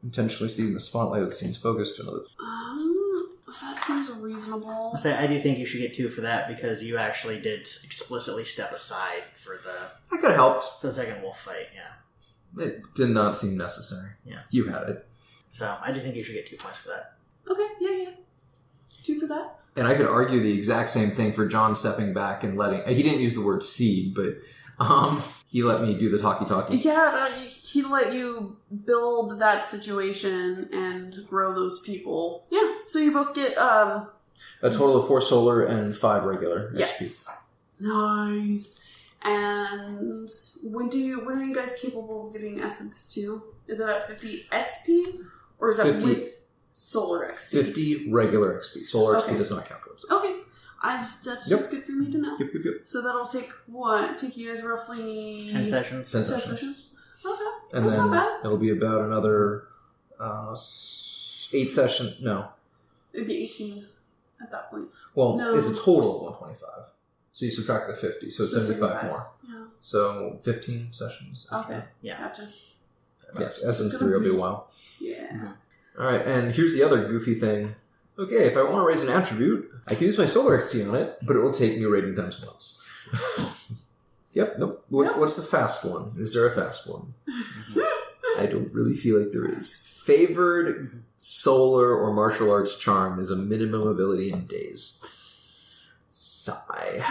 S2: intentionally seeing the spotlight of the scene's focus to another.
S1: That seems reasonable.
S3: I do think you should get 2 for that because you actually did explicitly step aside for
S2: I could have helped.
S3: the second wolf fight, yeah.
S2: It did not seem necessary.
S3: Yeah.
S2: You had it.
S3: So I do think you should get 2 points for that.
S1: Okay, yeah. 2 for that.
S2: And I could argue the exact same thing for John stepping back and letting... He didn't use the word seed, but he let me do the talkie-talkie.
S1: Yeah, he let you build that situation and grow those people. Yeah, so you both get...
S2: A total of 4 solar and 5 regular
S1: yes.
S2: XP.
S1: Nice. And when are you guys capable of getting Essence 2? Is it at 50 XP? Or is that
S2: 50.
S1: with Solar XP?
S2: 50 regular XP. Solar XP does not count towards it.
S1: Okay. That's just good for me to know.
S2: Yep.
S1: So that'll take what? Take you guys roughly
S3: 10 sessions.
S2: 10
S1: 10
S2: sessions.
S1: sessions? Okay.
S2: And
S1: That's
S2: then
S1: not bad.
S2: it'll be about another 8 sessions. No.
S1: It'd be 18 at that point.
S2: Well,
S1: No.
S2: it's a total of 125. So you subtract the 50, so it's 75 more.
S1: Yeah.
S2: So 15 sessions.
S1: Okay.
S3: Yeah.
S1: Gotcha.
S2: Yes, Essence 3 will be a while.
S1: Yeah.
S2: Alright, and here's the other goofy thing. Okay, if I want to raise an attribute, I can use my solar XP on it, but it will take me rating times once. Yep, nope. What's the fast one? Is there a fast one? I don't really feel like there is. Favored solar or martial arts charm is a minimum ability in days. Sigh.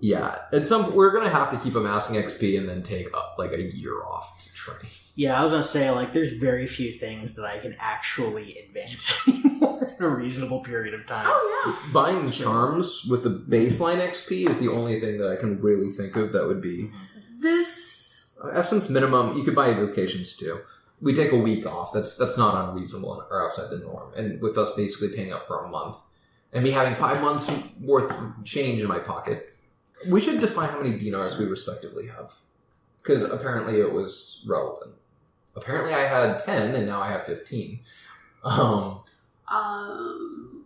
S2: Yeah, we're gonna have to keep amassing XP and then take like a year off to train.
S3: Yeah, I was gonna say, there's very few things that I can actually advance anymore in a reasonable period of time.
S1: Oh, yeah.
S2: Buying charms with the baseline XP is the only thing that I can really think of that would be...
S1: This
S2: Essence minimum, you could buy evocations too. We take a week off. That's not unreasonable or outside the norm. And with us basically paying up for a month. And me having 5 months worth of change in my pocket. We should define how many dinars we respectively have. Because apparently it was relevant. Apparently I had 10 and now I have 15.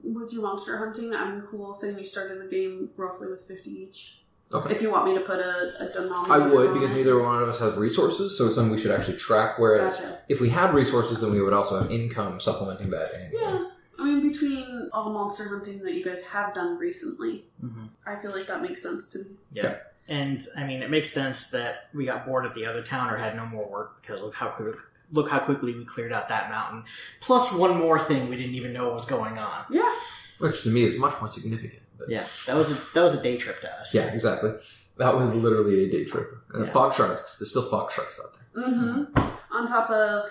S1: With your monster hunting, I'm cool saying you started the game roughly with 50 each.
S2: Okay.
S1: If you want me to put a denominator
S2: I would,
S1: on
S2: because
S1: it.
S2: neither one of us have resources, so it's something we should actually track, whereas
S1: Gotcha.
S2: if we had resources, then we would also have income supplementing that annually.
S1: Yeah. I mean, between all the monster hunting that you guys have done recently,
S3: Mm-hmm.
S1: I feel like that makes sense to me.
S3: Yeah.
S2: Okay.
S3: And, I mean, it makes sense that we got bored at the other town or had no more work because look how quickly we cleared out that mountain. Plus one more thing we didn't even know was going on.
S1: Yeah.
S2: Which to me is much more significant. But
S3: Yeah, that was a day trip to us.
S2: yeah, exactly. That was literally a day trip. And
S3: Yeah.
S2: fog sharks, there's still fog sharks out there.
S1: Mm-hmm. On top of,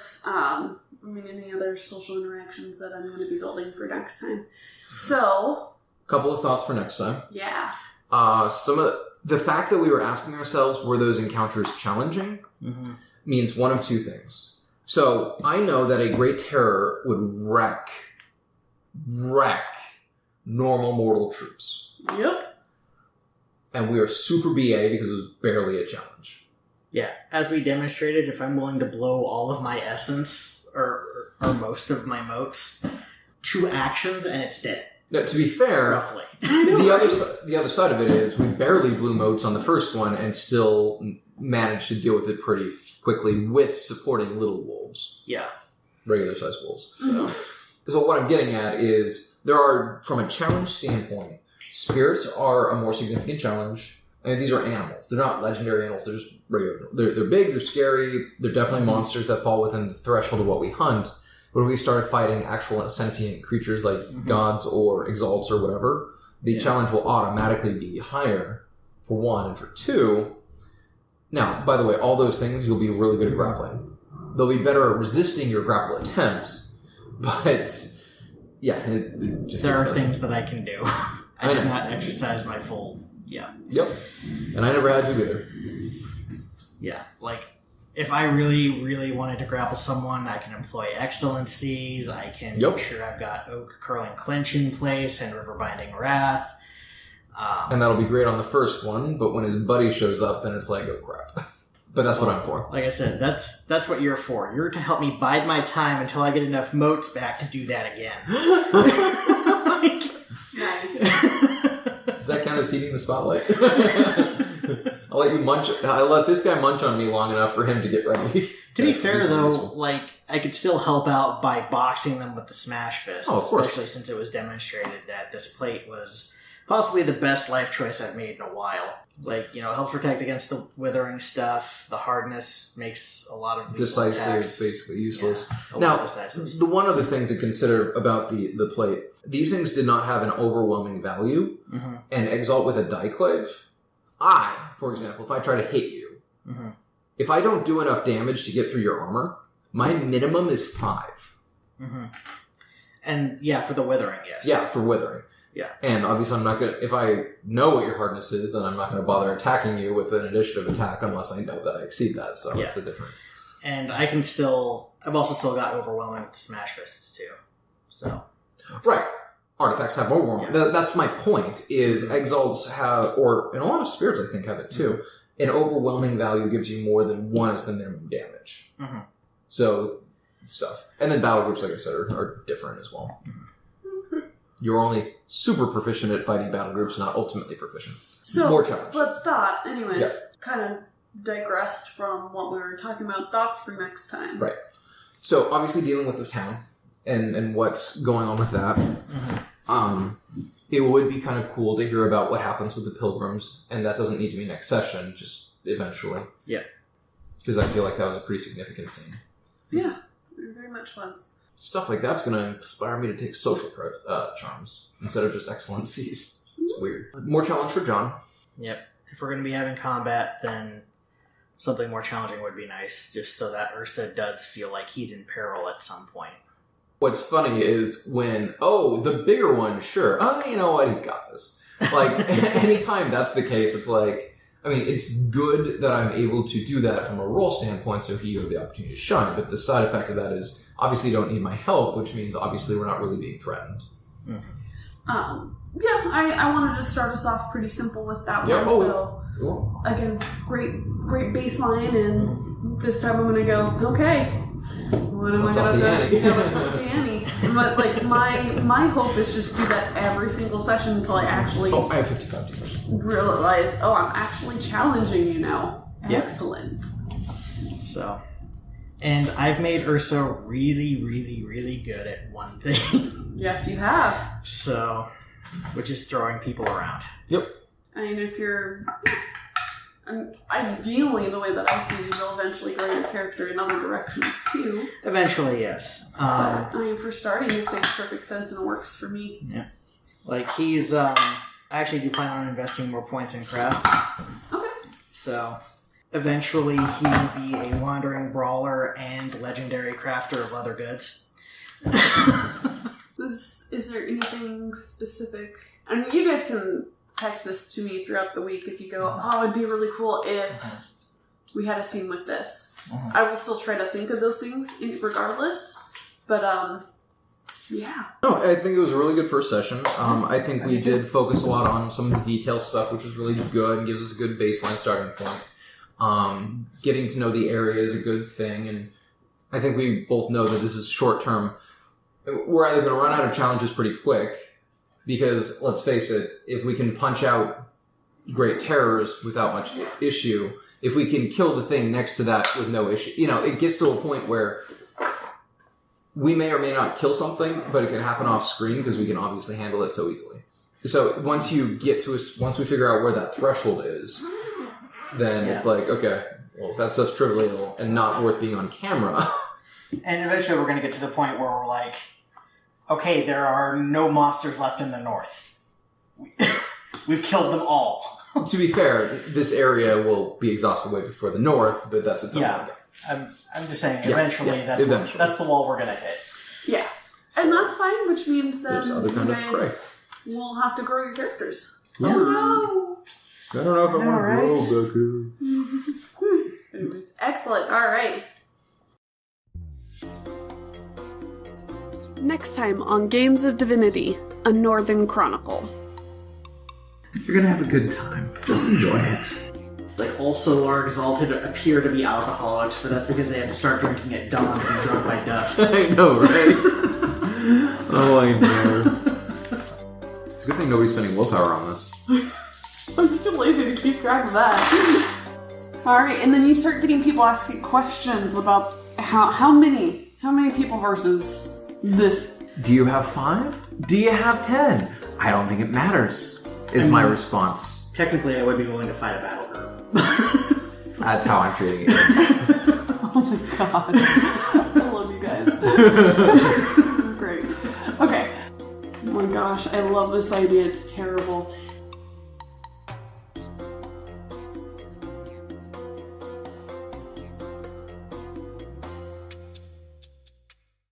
S1: any other social interactions that I'm going to be building for next time. So,
S2: Couple of thoughts for next time.
S1: yeah.
S2: Some of the fact that we were asking ourselves, were those encounters challenging,
S3: Mm-hmm.
S2: means one of two things. So I know that a great terror would wreck normal mortal troops.
S1: Yep.
S2: And we are super BA because it was barely a challenge.
S3: Yeah, as we demonstrated, if I'm willing to blow all of my essence, or most of my motes, 2 actions and it's dead.
S2: Now, to be fair,
S3: Roughly.
S2: the other side of it is we barely blew motes on the first one and still managed to deal with it pretty quickly with supporting little wolves.
S3: Yeah.
S2: Regular sized wolves. So what I'm getting at is there are, from a challenge standpoint, spirits are a more significant challenge. I mean, these are animals. They're not legendary animals. They're just regular. They're big. They're scary. They're definitely monsters that fall within the threshold of what we hunt. But when we start fighting actual sentient creatures like gods or exalts or whatever, the challenge will automatically be higher, for one. And for two, now, by the way, all those things you'll be really good at grappling. They'll be better at resisting your grapple attempts, but yeah, it just
S3: There
S2: gets
S3: are
S2: messy.
S3: things that I can do. I do not exercise my full... Yeah.
S2: Yep. And I never had to either.
S3: Yeah. Like, if I really, really wanted to grapple someone, I can employ excellencies. I can
S2: Yep.
S3: make sure I've got Oak Curling Clinch in place and River Binding Wrath.
S2: And that'll be great on the first one, but when his buddy shows up, then it's like, oh crap. But that's what I'm for.
S3: Like I said, that's what you're for. You're to help me bide my time until I get enough motes back to do that again.
S1: Nice.
S2: Does that count as heating the spotlight? I'll let you munch. I let this guy munch on me long enough for him to get ready.
S3: To be fair, though, like, I could still help out by boxing them with the Smash Fist.
S2: Oh, of course.
S3: Especially since it was demonstrated that this plate was possibly the best life choice I've made in a while. Like, it helps protect against the withering stuff. The hardness makes a lot of
S2: Decisive,
S3: attacks.
S2: basically useless.
S3: A lot
S2: Now,
S3: of decisive.
S2: the one other thing to consider about the plate, these things did not have an overwhelming value,
S3: Mhm.
S2: and Exalt with a Diclave, I, for example, if I try to hit you,
S3: Mhm.
S2: if I don't do enough damage to get through your armor, my minimum is 5.
S3: Mhm. And, yeah, for the withering, yes.
S2: Yeah, for withering.
S3: Yeah.
S2: And obviously I'm not going to, if I know what your hardness is, then I'm not going to bother attacking you with an initiative attack unless I know that I exceed that, so
S3: Yeah.
S2: it's a different...
S3: And I've also still got Overwhelming with the Smash Fists, too. So...
S2: Right. Artifacts have overwhelming.
S3: Yeah.
S2: That's my point, is Exalts have, or in a lot of spirits I think have it too, an overwhelming value gives you more than 1 as the minimum damage.
S3: Mhm.
S2: So, stuff. And then battle groups, like I said, are different as well. You're only super proficient at fighting battle groups, not ultimately proficient.
S1: So,
S2: More challenge.
S1: but thought, anyways,
S2: Yeah.
S1: kind of digressed from what we were talking about. Thoughts for next time.
S2: Right. So, obviously dealing with the town and what's going on with that. It would be kind of cool to hear about what happens with the pilgrims, and that doesn't need to be next session, just eventually.
S3: Yeah.
S2: Because I feel like that was a pretty significant scene.
S1: Yeah, it very much was.
S2: Stuff like that's going to inspire me to take social charms instead of just excellencies. It's weird. More challenge for John.
S3: Yep. If we're going to be having combat, then something more challenging would be nice, just so that Ursa does feel like he's in peril at some point.
S2: What's funny is when, the bigger one, sure. Oh, you know what? He's got this. Like, anytime that's the case, it's like, I mean, it's good that I'm able to do that from a role standpoint, so you have the opportunity to shine, but the side effect of that is, obviously you don't need my help, which means obviously we're not really being threatened.
S1: I wanted to start us off pretty simple with that one, so... Again, great baseline, and this time I'm gonna go, okay, what am I gonna do? Let's up the ante. But, like, my hope is just do that every single session until I actually...
S2: I have 55
S1: realize, I'm actually challenging you now.
S3: Yep.
S1: Excellent.
S3: So, and I've made Ursa really, really, really good at one thing.
S1: Yes, you have.
S3: So, which is throwing people around.
S2: Yep.
S1: I mean, if you're... ideally, the way that I see it, you'll eventually grow your character in other directions, too.
S3: Eventually, yes.
S1: But, I mean, for starting, this makes perfect sense and works for me.
S3: Yeah. Like, he's, I actually do plan on investing more points in craft.
S1: Okay.
S3: So, eventually he will be a wandering brawler and legendary crafter of leather goods.
S1: Is there anything specific? I mean, you guys can text this to me throughout the week if you go, it'd be really cool if we had a scene with this. I will still try to think of those things regardless, but yeah.
S2: No, I think it was a really good first session. I think we did focus a lot on some of the detail stuff, which was really good and gives us a good baseline starting point. Getting to know the area is a good thing, and I think we both know that this is short term. We're either going to run out of challenges pretty quick, because, let's face it, if we can punch out great terrors without much issue, if we can kill the thing next to that with no issue, it gets to a point where we may or may not kill something, but it can happen off screen because we can obviously handle it so easily. So once we figure out where that threshold is, then it's like, okay, well, if that stuff's trivial and not worth being on camera.
S3: And eventually we're going to get to the point where we're like, okay, there are no monsters left in the north. We've killed them all.
S2: To be fair, this area will be exhausted way before the north, but that's its own thing.
S3: I'm just saying, eventually, that's the wall we're going to hit.
S1: Yeah. And that's fine, which means then
S2: other kind
S1: you
S2: of
S1: guys
S2: prey.
S1: will have to grow your characters.
S2: Yeah.
S1: Oh
S2: I don't know if I want to grow
S1: no! Anyways, excellent. All right. Next time on Games of Divinity, a Northern Chronicle.
S2: You're gonna have a good time. Just enjoy it.
S3: Like, all Solar Exalted appear to be alcoholics, but that's because they have to start drinking at dawn and be drunk by dusk.
S2: I know, right? Oh, I know. It's a good thing nobody's spending willpower on this.
S1: I'm too lazy to keep track of that. Alright, and then you start getting people asking questions about how many people versus this.
S2: Do you have 5? Do you have 10? I don't think it matters, is my response.
S3: Technically, I would be willing to fight a battle group.
S2: That's how I'm treating it.
S1: Oh my god. I love you guys. This is great. Okay. Oh my gosh, I love this idea. It's terrible.